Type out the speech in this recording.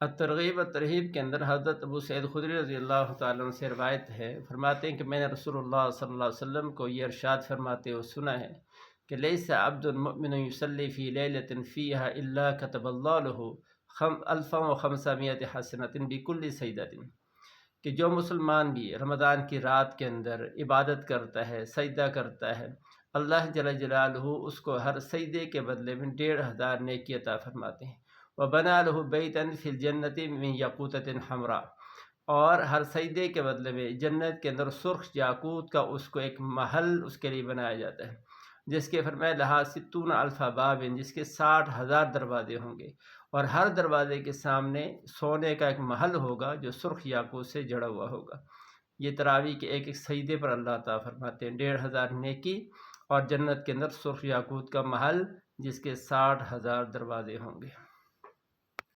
الترغیب و ترہیب کے اندر حضرت ابو سعید خدری رضی اللہ تعالیٰ عنہ سے روایت ہے، فرماتے ہیں کہ میں نے رسول اللہ صلی اللہ علیہ وسلم کو یہ ارشاد فرماتے ہوئے سنا ہے کہ لیس عبد مؤمن یصلی فی لیلۃ فیہا الا کتب اللہ له 1500 حسنۃ بکل سجدۃ، کہ جو مسلمان بھی رمضان کی رات کے اندر عبادت کرتا ہے، سجدہ کرتا ہے، اللہ جل جلالہ اس کو ہر سجدے کے بدلے میں 1500 نیکی عطا فرماتے ہیں۔ وَبَنَا لَهُ بَيْتًا فِي الْجَنَّةِ مِنْ يَاقُوتَةٍ حَمْرَاء، اور ہر سجدے کے بدلے میں جنت کے اندر سرخ یاقوت کا اس کو ایک محل اس کے لیے بنایا جاتا ہے، جس کے فرمایا لہا 60,000 باب، جس کے 60,000 دروازے ہوں گے، اور ہر دروازے کے سامنے سونے کا ایک محل ہوگا جو سرخ یاقوت سے جڑا ہوا ہوگا۔ یہ تراویح کے ایک ایک سجدے پر اللہ تعالیٰ فرماتے ہیں 1500 نیکی، اور جنت کے اندر سرخ یاقوت کا محل جس کے 60,000 دروازے ہوں گے۔